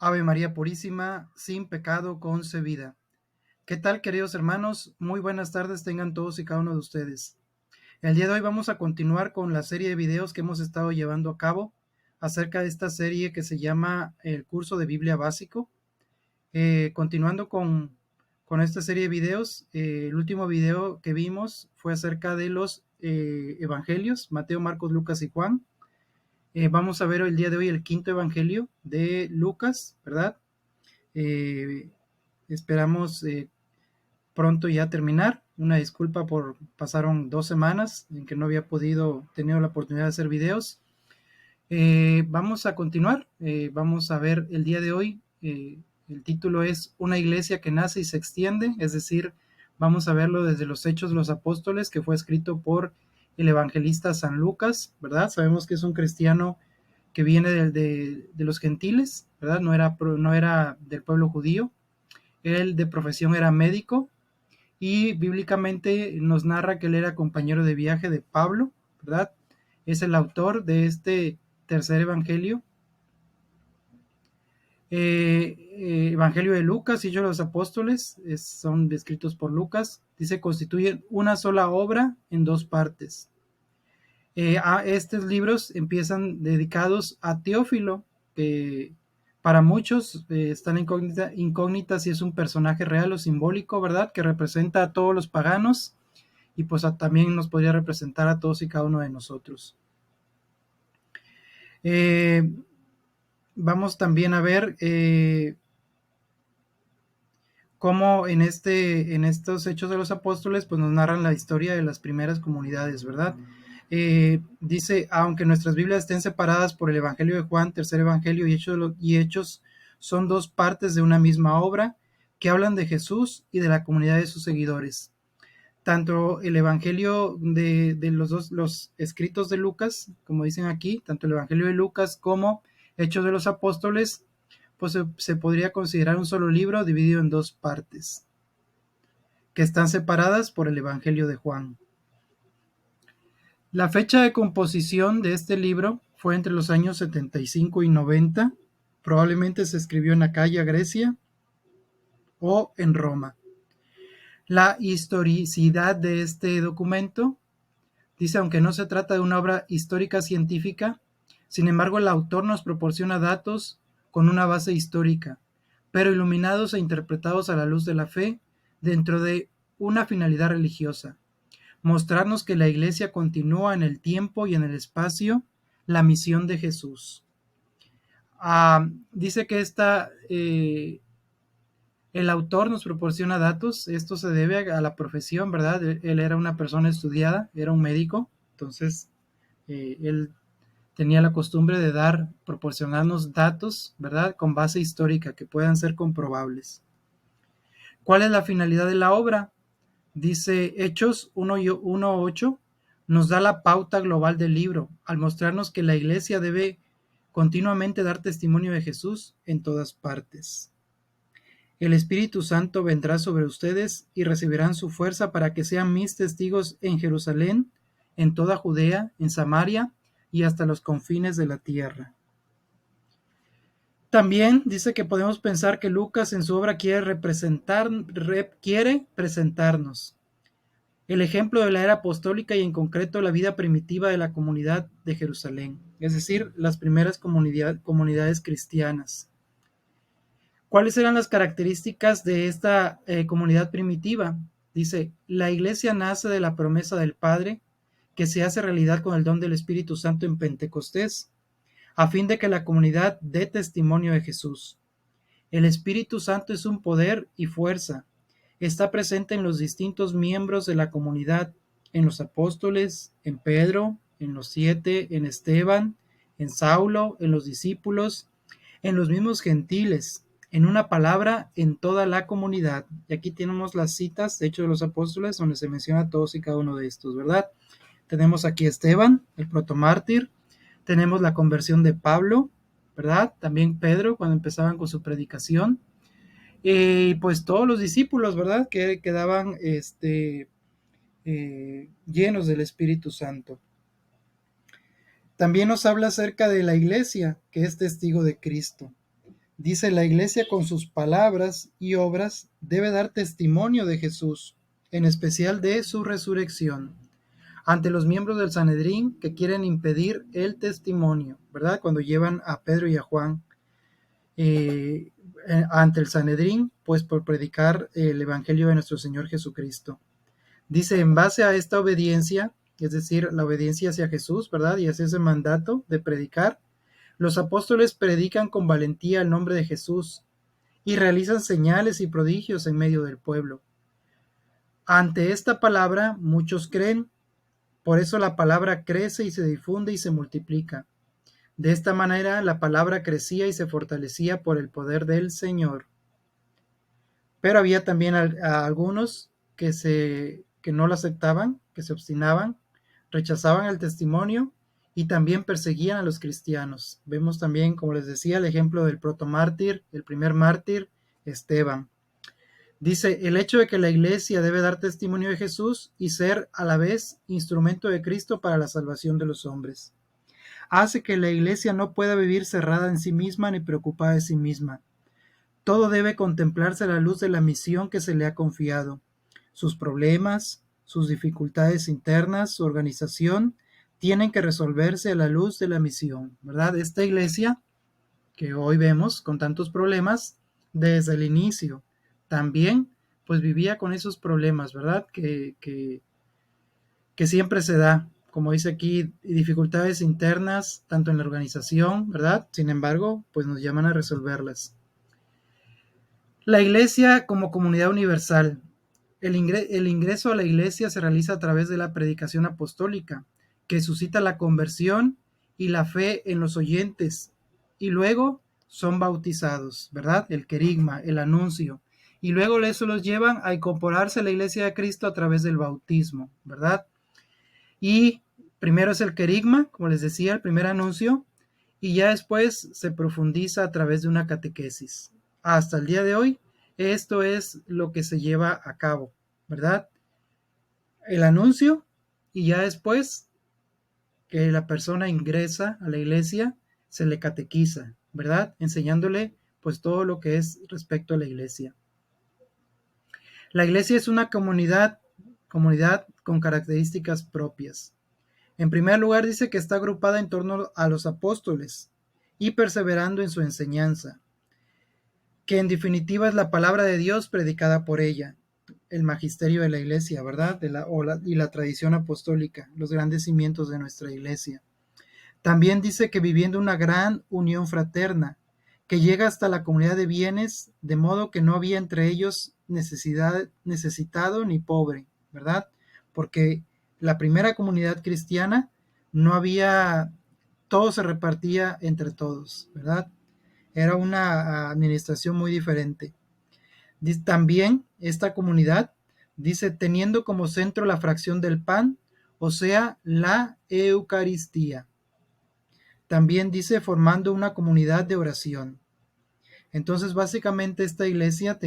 Ave María Purísima, sin pecado concebida. ¿Qué tal, queridos hermanos? Muy buenas tardes tengan todos y cada uno de ustedes. El día de hoy vamos a continuar con la serie de videos que hemos estado llevando a cabo acerca de esta serie que se llama el curso de Biblia básico. Continuando con esta serie de videos, el último video que vimos fue acerca de los evangelios, Mateo, Marcos, Lucas y Juan. Vamos a ver el día de hoy el quinto evangelio de Lucas, ¿verdad? Eh, Esperamos pronto ya terminar. Una disculpa por pasaron 2 semanas en que no había tenido la oportunidad de hacer videos. Vamos a continuar. Vamos a ver el día de hoy. El título es Una iglesia que nace y se extiende, es decir, vamos a verlo desde los Hechos de los Apóstoles, que fue escrito por el evangelista San Lucas, ¿verdad? Sabemos que es un cristiano que viene de los gentiles, ¿verdad? No era del pueblo judío. Él de profesión era médico y bíblicamente nos narra que él era compañero de viaje de Pablo, ¿verdad? Es el autor de este tercer evangelio. Evangelio de Lucas y Hechos de los Apóstoles son descritos por Lucas. Dice, constituyen una sola obra en dos partes. Estos libros empiezan dedicados a Teófilo, que para muchos están incógnitas si es un personaje real o simbólico, ¿verdad? Que representa a todos los paganos y pues también nos podría representar a todos y cada uno de nosotros. Vamos también a ver cómo en estos Hechos de los Apóstoles pues nos narran la historia de las primeras comunidades, ¿verdad? Dice, aunque nuestras Biblias estén separadas por el Evangelio de Juan, tercer Evangelio y Hechos son dos partes de una misma obra que hablan de Jesús y de la comunidad de sus seguidores. Tanto el Evangelio de los escritos de Lucas, como dicen aquí, tanto el Evangelio de Lucas como Hechos de los Apóstoles, pues se podría considerar un solo libro dividido en dos partes, que están separadas por el Evangelio de Juan. La fecha de composición de este libro fue entre los años 75 y 90. Probablemente se escribió en Acaya, Grecia, o en Roma. La historicidad de este documento dice, aunque no se trata de una obra histórica científica, sin embargo el autor nos proporciona datos con una base histórica, pero iluminados e interpretados a la luz de la fe dentro de una finalidad religiosa. Mostrarnos que la Iglesia continúa en el tiempo y en el espacio la misión de Jesús. Dice que el autor nos proporciona datos. Esto se debe a la profesión, ¿verdad? Él era una persona estudiada, era un médico, entonces él tenía la costumbre de proporcionarnos datos, ¿verdad? Con base histórica que puedan ser comprobables. ¿Cuál es la finalidad de la obra? Dice Hechos 1:8, nos da la pauta global del libro, al mostrarnos que la Iglesia debe continuamente dar testimonio de Jesús en todas partes. El Espíritu Santo vendrá sobre ustedes y recibirán su fuerza para que sean mis testigos en Jerusalén, en toda Judea, en Samaria y hasta los confines de la tierra. También dice que podemos pensar que Lucas en su obra quiere presentarnos el ejemplo de la era apostólica y en concreto la vida primitiva de la comunidad de Jerusalén, es decir, las primeras comunidades cristianas. ¿Cuáles eran las características de esta comunidad primitiva? Dice, la iglesia nace de la promesa del Padre, que se hace realidad con el don del Espíritu Santo en Pentecostés, a fin de que la comunidad dé testimonio de Jesús. El Espíritu Santo es un poder y fuerza. Está presente en los distintos miembros de la comunidad, en los apóstoles, en Pedro, en los 7, en Esteban, en Saulo, en los discípulos, en los mismos gentiles, en una palabra, en toda la comunidad. Y aquí tenemos las citas de Hechos de los Apóstoles, donde se menciona a todos y cada uno de estos, ¿verdad? Tenemos aquí a Esteban, el protomártir, tenemos la conversión de Pablo, ¿verdad? También Pedro, cuando empezaban con su predicación. Y pues todos los discípulos, ¿verdad? Que quedaban llenos del Espíritu Santo. También nos habla acerca de la iglesia, que es testigo de Cristo. Dice, la iglesia con sus palabras y obras debe dar testimonio de Jesús, en especial de su resurrección, ante los miembros del Sanedrín que quieren impedir el testimonio, ¿verdad? Cuando llevan a Pedro y a Juan eh, ante el Sanedrín, pues por predicar el Evangelio de nuestro Señor Jesucristo. Dice, en base a esta obediencia, es decir, la obediencia hacia Jesús, ¿verdad? Y hacia ese mandato de predicar, los apóstoles predican con valentía el nombre de Jesús y realizan señales y prodigios en medio del pueblo. Ante esta palabra, muchos creen, por eso la palabra crece y se difunde y se multiplica. De esta manera, la palabra crecía y se fortalecía por el poder del Señor. Pero había también a algunos que no lo aceptaban, que se obstinaban, rechazaban el testimonio y también perseguían a los cristianos. Vemos también, como les decía, el ejemplo del protomártir, el primer mártir, Esteban. Dice, el hecho de que la iglesia debe dar testimonio de Jesús y ser a la vez instrumento de Cristo para la salvación de los hombres. Hace que la iglesia no pueda vivir cerrada en sí misma ni preocupada de sí misma. Todo debe contemplarse a la luz de la misión que se le ha confiado. Sus problemas, sus dificultades internas, su organización, tienen que resolverse a la luz de la misión, ¿verdad? Esta iglesia que hoy vemos con tantos problemas, desde el inicio, también pues vivía con esos problemas, ¿verdad? Que siempre se da, como dice aquí, dificultades internas, tanto en la organización, ¿verdad? Sin embargo, pues nos llaman a resolverlas. La iglesia como comunidad universal. El ingreso a la iglesia se realiza a través de la predicación apostólica, que suscita la conversión y la fe en los oyentes, y luego son bautizados, ¿verdad? El querigma, el anuncio, y luego eso los llevan a incorporarse a la iglesia de Cristo a través del bautismo, ¿verdad? Y primero es el querigma, como les decía, el primer anuncio, y ya después se profundiza a través de una catequesis. Hasta el día de hoy, esto es lo que se lleva a cabo, ¿verdad? El anuncio y ya después que la persona ingresa a la iglesia, se le catequiza, ¿verdad? Enseñándole pues todo lo que es respecto a la iglesia. La iglesia es una comunidad con características propias. En primer lugar dice que está agrupada en torno a los apóstoles y perseverando en su enseñanza, que en definitiva es la palabra de Dios predicada por ella, el magisterio de la iglesia, ¿verdad? Y la tradición apostólica, los grandes cimientos de nuestra iglesia. También dice que viviendo una gran unión fraterna, que llega hasta la comunidad de bienes, de modo que no había entre ellos necesitado ni pobre, ¿verdad? Porque la primera comunidad cristiana no había, todo se repartía entre todos, ¿verdad? Era una administración muy diferente. También esta comunidad dice teniendo como centro la fracción del pan, o sea, la Eucaristía. También dice formando una comunidad de oración. Entonces, básicamente esta iglesia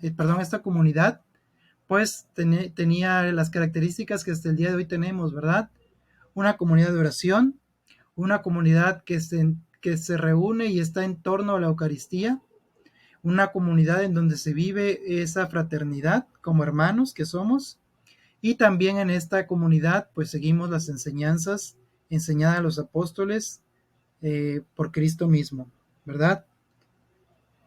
esta comunidad, pues tenía las características que hasta el día de hoy tenemos, ¿verdad? Una comunidad de oración, una comunidad que se reúne y está en torno a la Eucaristía, una comunidad en donde se vive esa fraternidad como hermanos que somos, y también en esta comunidad pues seguimos las enseñanzas enseñadas a los apóstoles por Cristo mismo, ¿verdad?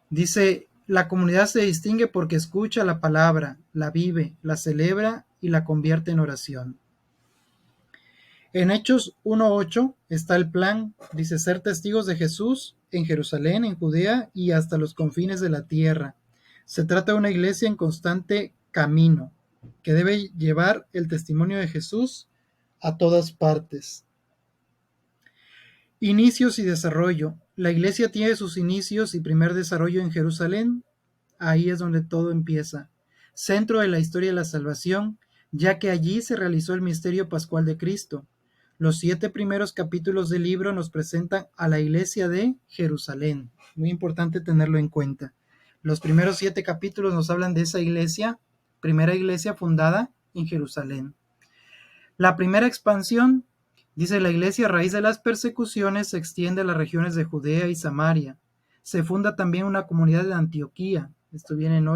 Dice, la comunidad se distingue porque escucha la palabra, la vive, la celebra y la convierte en oración. En Hechos 1:8 está el plan, dice, ser testigos de Jesús en Jerusalén, en Judea y hasta los confines de la tierra. Se trata de una iglesia en constante camino, que debe llevar el testimonio de Jesús a todas partes. Inicios y desarrollo. La iglesia tiene sus inicios y primer desarrollo en Jerusalén. Ahí es donde todo empieza. Centro de la historia de la salvación, ya que allí se realizó el misterio pascual de Cristo. Los 7 primeros capítulos del libro nos presentan a la iglesia de Jerusalén. Muy importante tenerlo en cuenta. Los primeros 7 capítulos nos hablan de esa iglesia, primera iglesia fundada en Jerusalén. La primera expansión, dice la iglesia, a raíz de las persecuciones, se extiende a las regiones de Judea y Samaria. se funda también una comunidad de Antioquía. Esto viene en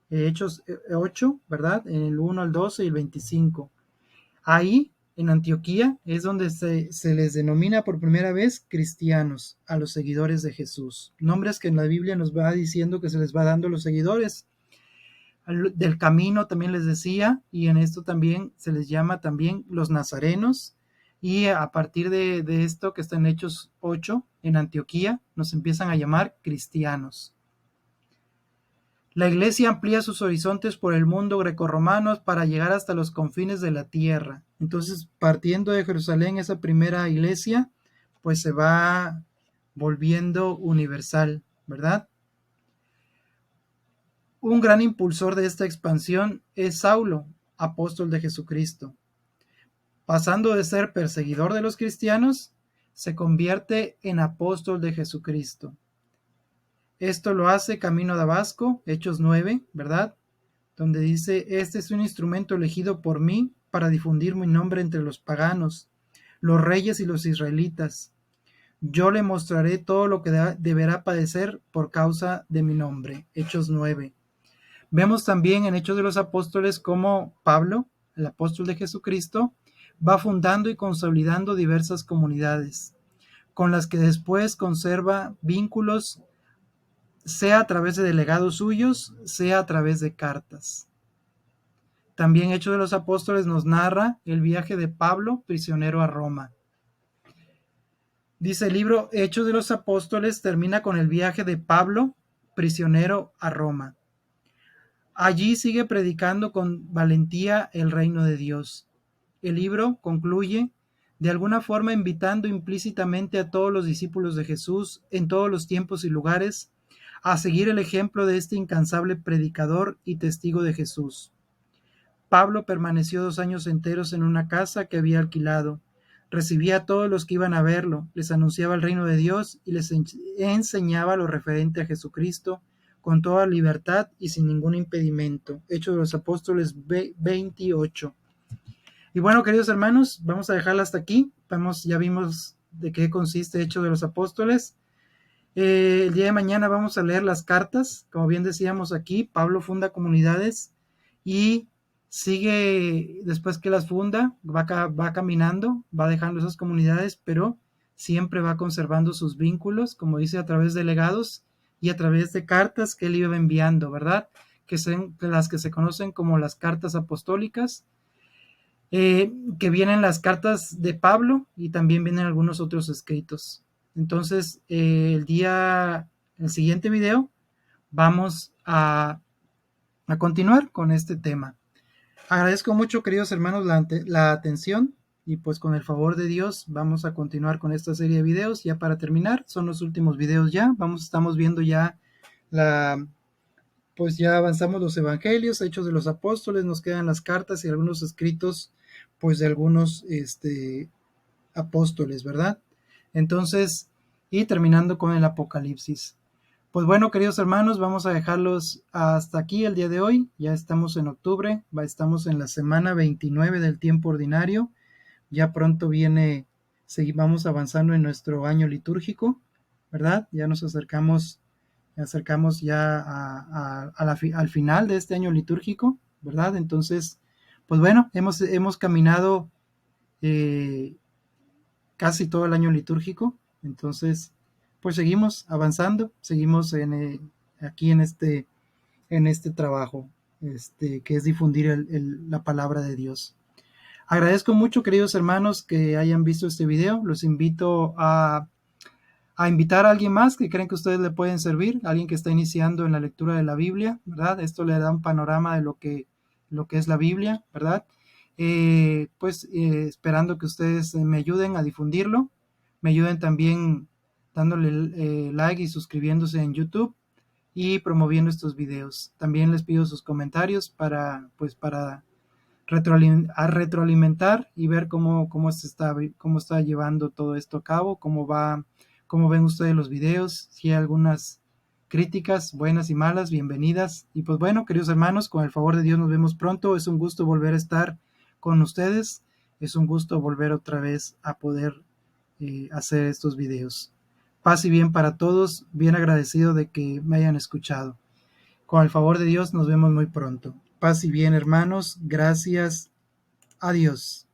Hechos 8, ¿verdad? En el 1 al 12 y el 25. Ahí, en Antioquía, es donde se les denomina por primera vez cristianos a los seguidores de Jesús. Nombres que en la Biblia nos va diciendo que se les va dando a los seguidores. Del camino también les decía, y en esto también se les llama también los nazarenos. Y a partir de esto que está en Hechos 8, en Antioquía, nos empiezan a llamar cristianos. La iglesia amplía sus horizontes por el mundo grecorromano para llegar hasta los confines de la tierra. Entonces, partiendo de Jerusalén, esa primera iglesia, pues se va volviendo universal, ¿verdad? Un gran impulsor de esta expansión es Saulo, apóstol de Jesucristo. Pasando de ser perseguidor de los cristianos, se convierte en apóstol de Jesucristo. Esto lo hace camino a Damasco, Hechos 9, ¿verdad? Donde dice, este es un instrumento elegido por mí para difundir mi nombre entre los paganos, los reyes y los israelitas. Yo le mostraré todo lo que deberá padecer por causa de mi nombre. Hechos 9. Vemos también en Hechos de los Apóstoles cómo Pablo, el apóstol de Jesucristo, va fundando y consolidando diversas comunidades, con las que después conserva vínculos, sea a través de delegados suyos, sea a través de cartas. También Hechos de los Apóstoles nos narra el viaje de Pablo, prisionero a Roma. Dice el libro Hechos de los Apóstoles termina con el viaje de Pablo, prisionero a Roma. Allí sigue predicando con valentía el reino de Dios. El libro concluye de alguna forma invitando implícitamente a todos los discípulos de Jesús en todos los tiempos y lugares a seguir el ejemplo de este incansable predicador y testigo de Jesús. Pablo permaneció 2 años enteros en una casa que había alquilado. Recibía a todos los que iban a verlo, les anunciaba el reino de Dios y les enseñaba lo referente a Jesucristo con toda libertad y sin ningún impedimento. Hechos de los Apóstoles 28. Y bueno, queridos hermanos, vamos a dejarla hasta aquí. Ya vimos de qué consiste Hechos de los Apóstoles. El día de mañana vamos a leer las cartas. Como bien decíamos aquí, Pablo funda comunidades y sigue, después que las funda, va caminando, va dejando esas comunidades, pero siempre va conservando sus vínculos, como dice, a través de legados y a través de cartas que él iba enviando, ¿verdad? Que son las que se conocen como las cartas apostólicas, que vienen las cartas de Pablo y también vienen algunos otros escritos. Entonces, el siguiente video, vamos a continuar con este tema. Agradezco mucho, queridos hermanos, la atención y pues con el favor de Dios vamos a continuar con esta serie de videos. Ya para terminar, son los últimos videos ya. Estamos viendo ya pues ya avanzamos los evangelios, Hechos de los Apóstoles, nos quedan las cartas y algunos escritos pues de algunos apóstoles, ¿verdad? Entonces, y terminando con el Apocalipsis. Pues bueno, queridos hermanos, vamos a dejarlos hasta aquí el día de hoy. Ya estamos en octubre, estamos en la semana 29 del tiempo ordinario. Ya pronto vamos avanzando en nuestro año litúrgico, ¿verdad? Ya nos acercamos ya al final de este año litúrgico, ¿verdad? Entonces, pues bueno, hemos caminado casi todo el año litúrgico, entonces pues seguimos avanzando, seguimos aquí en este trabajo, que es difundir la palabra de Dios. Agradezco mucho, queridos hermanos, que hayan visto este video. Los invito a invitar a alguien más que creen que ustedes le pueden servir, alguien que está iniciando en la lectura de la Biblia, ¿verdad? Esto le da un panorama de lo que es la Biblia, ¿verdad? Esperando que ustedes me ayuden a difundirlo, me ayuden también dándole like y suscribiéndose en YouTube y promoviendo estos videos. También les pido sus comentarios para retroalimentar y ver cómo está llevando todo esto a cabo, cómo ven ustedes los videos, si hay algunas críticas buenas y malas, bienvenidas. Y pues bueno, queridos hermanos, con el favor de Dios nos vemos pronto. Es un gusto volver a estar con ustedes. Es un gusto volver otra vez a poder hacer estos videos. Paz y bien para todos, bien agradecido de que me hayan escuchado. Con el favor de Dios nos vemos muy pronto. Paz y bien, hermanos, gracias, adiós.